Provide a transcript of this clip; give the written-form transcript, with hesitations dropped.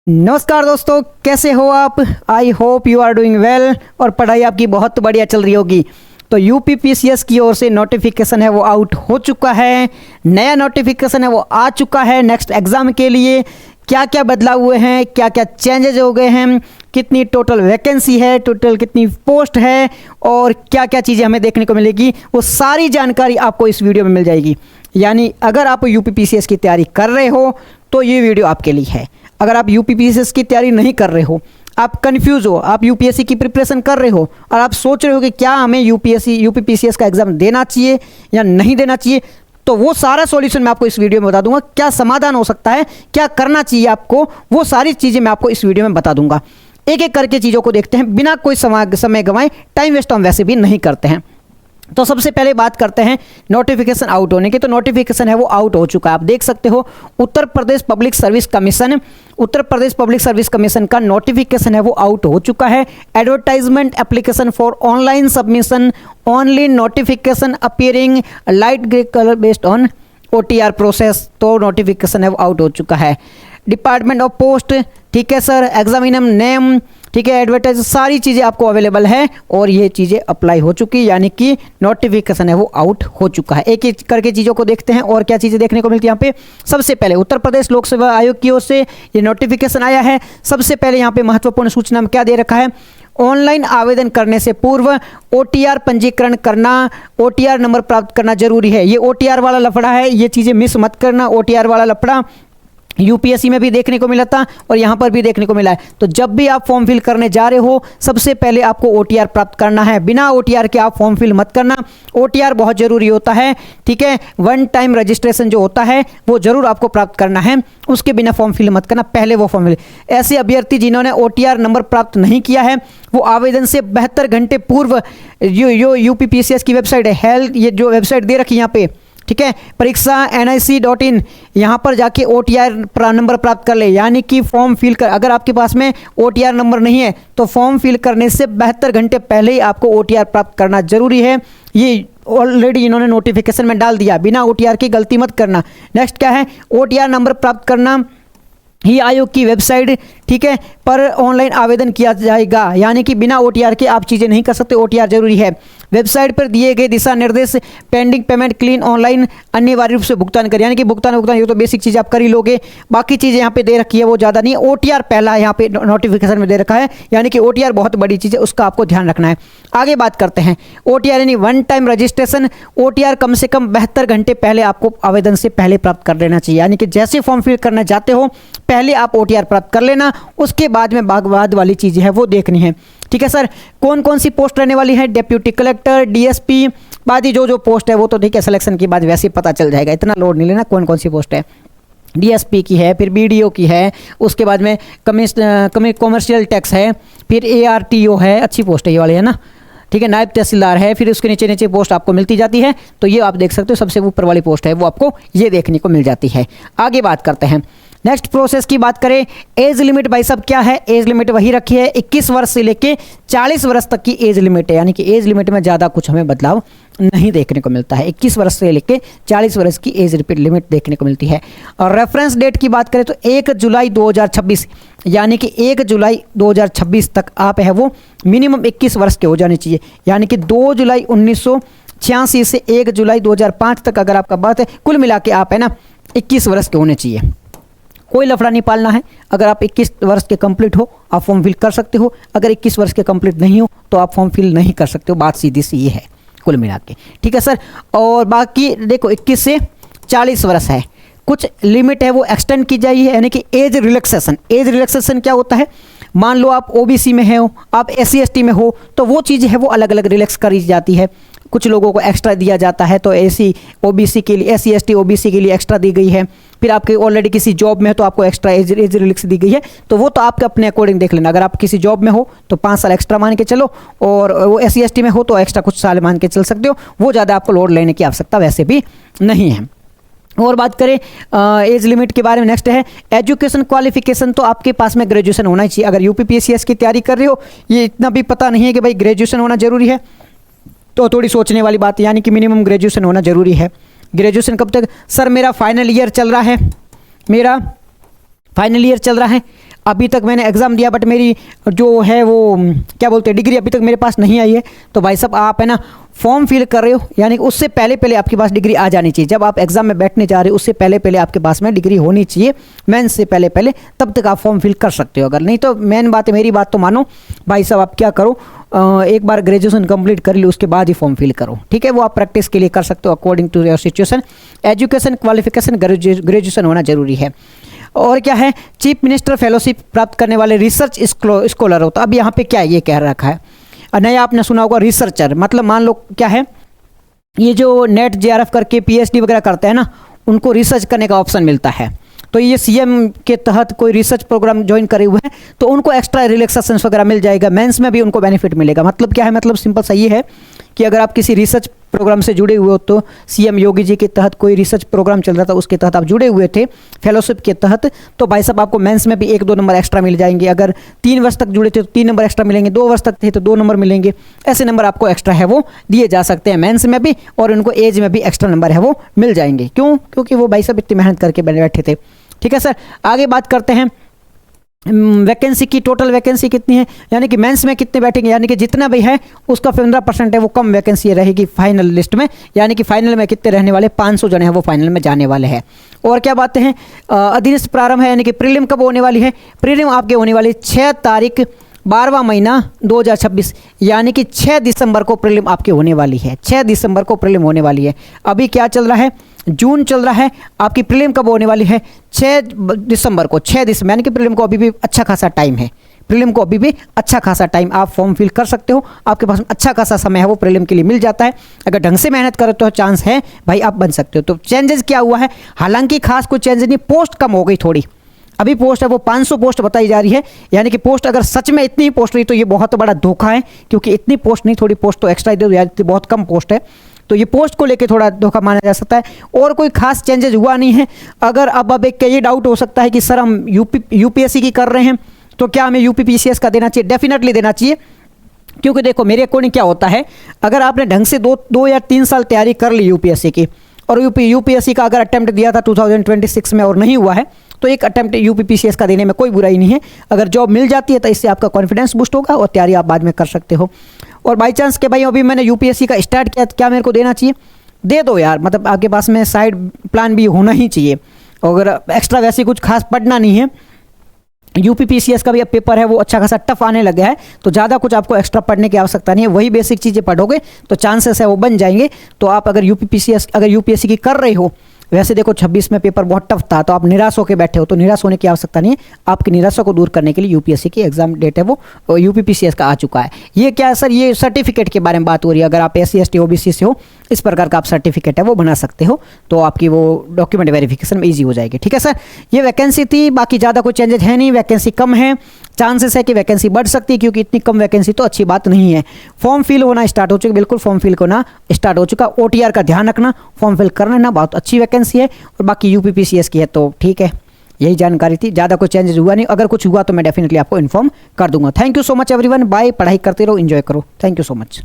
नमस्कार दोस्तों, कैसे हो आप। I hope you are doing well और पढ़ाई आपकी बहुत बढ़िया चल रही होगी। तो यूपीपीसीएस की ओर से नोटिफिकेशन है वो आउट हो चुका है, नया नोटिफिकेशन है वो आ चुका है नेक्स्ट एग्ज़ाम के लिए। क्या क्या बदलाव हुए हैं, क्या क्या चेंजेज हो गए हैं, कितनी टोटल वैकेंसी है, टोटल कितनी पोस्ट है और क्या क्या चीज़ें हमें देखने को मिलेगी, वो सारी जानकारी आपको इस वीडियो में मिल जाएगी। यानी अगर आप यूपीपीसीएस की तैयारी कर रहे हो तो ये वीडियो आपके लिए है। अगर आप यूपीपीसीएस की तैयारी नहीं कर रहे हो, आप कंफ्यूज हो, आप यूपीएससी की प्रिपरेशन कर रहे हो और आप सोच रहे हो कि क्या हमें यूपीपीसीएस का एग्ज़ाम देना चाहिए या नहीं देना चाहिए, तो वो सारा सॉल्यूशन मैं आपको इस वीडियो में बता दूंगा। क्या समाधान हो सकता है, क्या करना चाहिए आपको, वो सारी चीज़ें मैं आपको इस वीडियो में बता दूंगा। एक एक करके चीज़ों को देखते हैं बिना कोई समय गंवाए। टाइम वेस्ट हम वैसे भी नहीं करते हैं। तो सबसे पहले बात करते हैं नोटिफिकेशन आउट होने की। तो नोटिफिकेशन है वो आउट हो चुका है, आप देख सकते हो। Uttar Pradesh public service commission का नोटिफिकेशन है वो आउट हो चुका है। Advertisement application for online submission only notification appearing light grey colour based on OTR process. तो नोटिफिकेशन है वो आउट हो चुका है। डिपार्टमेंट ऑफ पोस्ट, ठीक है सर, एग्जामिनर नेम, ठीक है, एडवर्टाइज, सारी चीज़ें आपको अवेलेबल है और ये चीज़ें अप्लाई हो चुकी, यानी कि नोटिफिकेशन है वो आउट हो चुका है। एक एक करके चीज़ों को देखते हैं और क्या चीज़ें देखने को मिलती है यहाँ पे। सबसे पहले उत्तर प्रदेश लोक सेवा आयोग की ओर से ये नोटिफिकेशन आया है। सबसे पहले यहाँ पे महत्वपूर्ण सूचना में क्या दे रखा है, ऑनलाइन आवेदन करने से पूर्व OTR पंजीकरण करना, OTR नंबर प्राप्त करना जरूरी है। ये OTR वाला लफड़ा है, ये चीज़ें मिस मत करना। OTR वाला लफड़ा यूपीएससी में भी देखने को मिला था और यहाँ पर भी देखने को मिला है। तो जब भी आप फॉर्म फिल करने जा रहे हो, सबसे पहले आपको OTR प्राप्त करना है। बिना OTR के आप फॉर्म फिल मत करना। OTR बहुत ज़रूरी होता है, ठीक है। वन टाइम रजिस्ट्रेशन जो होता है वो ज़रूर आपको प्राप्त करना है, उसके बिना फॉर्म फिल मत करना, पहले वो फॉर्म फिल। ऐसे अभ्यर्थी जिन्होंने OTR नंबर प्राप्त नहीं किया है वो आवेदन से 72 घंटे पूर्व यूपीपीसीएस की वेबसाइट है, हेल्थ, ये जो वेबसाइट दे रखी है यहाँ पे, ठीक है, परीक्षा nic.in, यहाँ पर जाके OTR नंबर प्राप्त कर ले। यानी कि फॉर्म फिल कर, अगर आपके पास में OTR नंबर नहीं है तो फॉर्म फिल करने से 72 घंटे पहले ही आपको OTR प्राप्त करना जरूरी है। ये ऑलरेडी इन्होंने नोटिफिकेशन में डाल दिया, बिना OTR की गलती मत करना। नेक्स्ट क्या है, OTR नंबर प्राप्त करना ही आयोग की वेबसाइट, ठीक है, पर ऑनलाइन आवेदन किया जाएगा। यानी कि बिना OTR के आप चीज़ें नहीं कर सकते, OTR जरूरी है। वेबसाइट पर दिए गए दिशा निर्देश, पेंडिंग पेमेंट क्लीन ऑनलाइन अनिवार्य रूप से भुगतान करें। यानी कि भुगतान ये तो बेसिक चीज़ आप कर ही लोगे, बाकी चीज़ें यहाँ पे दे रखी है वो ज़्यादा नहीं है। OTR पहला यहाँ पे नोटिफिकेशन में दे रखा है, यानी कि OTR बहुत बड़ी चीज़ है, उसका आपको ध्यान रखना है। आगे बात करते हैं OTR यानी वन टाइम रजिस्ट्रेशन। OTR कम से कम 72 घंटे पहले आपको आवेदन से पहले प्राप्त कर लेना चाहिए। यानी कि जैसे फॉर्म फिल करना चाहते हो पहले आप OTR प्राप्त कर लेना, उसके बाद में बाद वाली चीज़ें हैं वो देखनी है, ठीक है सर। कौन कौन सी पोस्ट रहने वाली है, डिप्टी कलेक्टर, DSP, बाकी जो पोस्ट है वो तो ठीक है, सिलेक्शन के बाद वैसे ही पता चल जाएगा, इतना लोड नहीं लेना। कौन कौन सी पोस्ट है, DSP की है, फिर BDO की है, उसके बाद में कमर्शियल टैक्स है, फिर ARTO है, अच्छी पोस्ट है ये वाली, है ना, ठीक है, नायब तहसीलदार है, फिर उसके नीचे नीचे पोस्ट आपको मिलती जाती है। तो ये आप देख सकते हो, सबसे ऊपर वाली पोस्ट है वो आपको ये देखने को मिल जाती है। आगे बात करते हैं नेक्स्ट प्रोसेस की बात करें। एज लिमिट भाई सब क्या है, एज लिमिट वही रखी है, 21 वर्ष से लेके 40 वर्ष तक की एज लिमिट है। यानी कि एज लिमिट में ज़्यादा कुछ हमें बदलाव नहीं देखने को मिलता है। 21 वर्ष से लेके 40 वर्ष की एज लिमिट देखने को मिलती है। और रेफरेंस डेट की बात करें तो 1 जुलाई 2026, यानी कि 1 जुलाई 2026 तक आप है वो मिनिमम 21 वर्ष के हो जाने चाहिए। यानी कि 2 जुलाई 1986 से 1 जुलाई 2005 तक अगर आपका बात है, कुल मिला के आप है ना 21 वर्ष के होने चाहिए। कोई लफड़ा नहीं पालना है। अगर आप 21 वर्ष के कंप्लीट हो आप फॉर्म फिल कर सकते हो, अगर 21 वर्ष के कंप्लीट नहीं हो तो आप फॉर्म फिल नहीं कर सकते हो। बात सीधी सी ये है कुल मिला के, ठीक है सर। और बाकी देखो 21 से 40 वर्ष है, कुछ लिमिट है वो एक्सटेंड की जाए, यानी कि एज रिलैक्सेशन। एज रिलैक्सेशन क्या होता है, मान लो आप OBC में हो, आप SC ST में हो, तो वो चीज़ है वो अलग अलग रिलैक्स करी जाती है। कुछ लोगों को एक्स्ट्रा दिया जाता है, तो SC OBC के लिए, SC ST OBC के लिए एक्स्ट्रा दी गई है। फिर आपके ऑलरेडी किसी जॉब में है तो आपको एक्स्ट्रा एज रिलैक्स दी गई है। तो वो तो आपके अपने अकॉर्डिंग देख लेना। अगर आप किसी जॉब में हो तो 5 साल एक्स्ट्रा मान के चलो, और वो SC ST में हो तो एक्स्ट्रा कुछ साल मान के चल सकते हो। वो ज़्यादा आपको लोड लेने की आवश्यकता वैसे भी नहीं है। और बात करें एज लिमिट के बारे में, नेक्स्ट है एजुकेशन क्वालिफिकेशन। तो आपके पास में ग्रेजुएशन होना ही चाहिए। अगर यूपीपीसीएस की तैयारी कर रहे हो, ये इतना भी पता नहीं है कि भाई ग्रेजुएशन होना जरूरी है, तो थोड़ी सोचने वाली बात है। यानी कि मिनिमम ग्रेजुएशन होना जरूरी है। ग्रेजुएशन कब तक, सर मेरा फाइनल ईयर चल रहा है, मेरा फाइनल ईयर चल रहा है, अभी तक मैंने एग्ज़ाम दिया बट मेरी जो है वो क्या बोलते हैं डिग्री अभी तक मेरे पास नहीं आई है, तो भाई साहब आप है ना फॉर्म फिल कर रहे हो, यानी कि उससे पहले पहले आपके पास डिग्री आ जानी चाहिए। जब आप एग्जाम में बैठने जा रहे हो उससे पहले पहले आपके पास में डिग्री होनी चाहिए, मेंस से पहले पहले, तब तक आप फॉर्म फिल कर सकते हो। अगर नहीं तो मेन बात है, मेरी बात तो मानो भाई साहब, आप क्या करो, एक बार ग्रेजुएशन कंप्लीट कर लो उसके बाद ही फॉर्म फिल करो, ठीक है। वो आप प्रैक्टिस के लिए कर सकते हो according to your situation. Education qualification graduation होना जरूरी है। और क्या है, चीफ मिनिस्टर फेलोशिप प्राप्त करने वाले रिसर्च स्कॉलर होता है। अब यहाँ पे क्या ये कह रखा है, नया आपने सुना होगा रिसर्चर, मतलब मान लो क्या है, ये जो नेट जेआरएफ करके पीएचडी वगैरह करते हैं ना, उनको रिसर्च करने का ऑप्शन मिलता है। तो ये सीएम के तहत कोई रिसर्च प्रोग्राम ज्वाइन करे हुए हैं तो उनको एक्स्ट्रा रिलैक्सेशन वगैरह मिल जाएगा, मेंस में भी उनको बेनिफिट मिलेगा। मतलब क्या है, मतलब सिंपल सा ये है कि अगर आप किसी रिसर्च प्रोग्राम से जुड़े हुए हो, तो सीएम योगी जी के तहत कोई रिसर्च प्रोग्राम चल रहा था, उसके तहत आप जुड़े हुए थे फेलोशिप के तहत, तो भाई साहब आपको मेंस में भी 1-2 नंबर एक्स्ट्रा मिल जाएंगे। अगर 3 वर्ष तक जुड़े थे तो 3 नंबर एक्स्ट्रा मिलेंगे, 2 वर्ष तक थे तो 2 नंबर मिलेंगे। ऐसे नंबर आपको एक्स्ट्रा है वो दिए जा सकते हैं मेंस में भी, और उनको एज में भी एक्स्ट्रा नंबर है वो मिल जाएंगे। क्यों? क्योंकि वो भाई साहब इतनी मेहनत करके बैठे थे, ठीक है सर। आगे बात करते हैं वैकेंसी की। टोटल वैकेंसी कितनी है, यानी कि मेंस में कितने बैठेंगे, यानी कि जितना भी है उसका 15% है वो कम वैकेंसी रहेगी फाइनल लिस्ट में, यानी कि फाइनल में कितने रहने वाले 500 जने हैं वो फाइनल में जाने वाले हैं। और क्या बातें हैं, अधीनस्थ प्रारंभ है, यानी कि प्रीलिम कब होने वाली है, प्रीलिम आपके होने वाली 6 तारीख 12वां महीना 2026, यानी कि 6 दिसंबर को प्रीलिम आपकी होने वाली है। 6 दिसंबर को प्रीलिम होने वाली है। अभी क्या चल रहा है, जून चल रहा है, आपकी प्रीलिम कब होने वाली है 6 दिसंबर को। 6 दिसंबर यानी कि प्रीलिम को अभी भी अच्छा खासा टाइम है, प्रीलिम को अभी भी अच्छा खासा टाइम, आप फॉर्म फिल कर सकते हो, आपके पास अच्छा खासा समय है वो प्रीलिम के लिए मिल जाता है। अगर ढंग से मेहनत करो तो चांस है भाई आप बन सकते हो। तो चेंजेस क्या हुआ है, हालांकि खास कोई चेंज नहीं, पोस्ट कम हो गई थोड़ी। अभी पोस्ट है वो 500 पोस्ट बताई जा रही है, यानी कि पोस्ट अगर सच में इतनी ही पोस्ट रही तो ये बहुत बड़ा धोखा है, क्योंकि इतनी पोस्ट नहीं, थोड़ी पोस्ट तो एक्स्ट्रा दे दो, बहुत कम पोस्ट है, तो ये पोस्ट को लेके थोड़ा धोखा माना जा सकता है। और कोई खास चेंजेस हुआ नहीं है। अगर अब एक ये डाउट हो सकता है कि सर हम यूपीएससी की कर रहे हैं तो क्या हमें यूपीपीसीएस का देना चाहिए, डेफिनेटली देना चाहिए। क्योंकि देखो मेरे अकॉर्डिंग क्या होता है, अगर आपने ढंग से 2 या 3 साल तैयारी कर ली यूपीएससी की, और यूपीएससी का अगर अटेम्प्ट दिया था 2026 में और नहीं हुआ है, तो एक अटेम्प्ट यूपीपीसीएस का देने में कोई बुराई नहीं है। अगर जॉब मिल जाती है तो इससे आपका कॉन्फिडेंस बूस्ट होगा और तैयारी आप बाद में कर सकते हो। और बाई चांस के भाई अभी मैंने यूपीएससी का स्टार्ट किया, क्या मेरे को देना चाहिए, दे दो यार, मतलब आपके पास में साइड प्लान भी होना ही चाहिए। अगर एक्स्ट्रा वैसे कुछ खास पढ़ना नहीं है, यूपीपीसीएस का भी अब पेपर है वो अच्छा खासा टफ आने लगा है, तो ज़्यादा कुछ आपको एक्स्ट्रा पढ़ने की आवश्यकता नहीं है, वही बेसिक चीज़ें पढ़ोगे तो चांसेस है वो बन जाएंगे। तो आप अगर यूपीएससी की कर रहे हो, वैसे देखो 26 में पेपर बहुत टफ था, तो आप निराश होकर बैठे हो, तो निराश होने की आवश्यकता नहीं है। आपकी निराशा को दूर करने के लिए यूपीएससी की एग्जाम डेट है वो यूपीपीसीएस का आ चुका है। ये क्या है सर, ये सर्टिफिकेट के बारे में बात हो रही है। अगर आप SC ST OBC से हो, इस प्रकार का आप सर्टिफिकेट है वो बना सकते हो, तो आपकी वो डॉक्यूमेंट वेरिफिकेशन में ईजी हो जाएगी, ठीक है सर। ये वैकेंसी थी, बाकी ज़्यादा कोई चेंजेस है नहीं, वैकेंसी कम है, चांसेस है कि वैकेंसी बढ़ सकती है, क्योंकि इतनी कम वैकेंसी तो अच्छी बात नहीं है। फॉर्म फिल होना स्टार्ट हो चुका, बिल्कुल फॉर्म फिल होना स्टार्ट हो चुका। OTR का ध्यान रखना, फॉर्म फिल करना ना, बहुत अच्छी वैकेंसी है। और बाकी यूपीपीसीएस की है तो ठीक है, यही जानकारी थी, ज़्यादा कोई चेंजेस हुआ नहीं। अगर कुछ हुआ तो मैं डेफिनेटली आपको इन्फॉर्म कर दूंगा। Thank you so much everyone, bye. पढ़ाई करते रहो, एंजॉय करो, थैंक यू सो मच।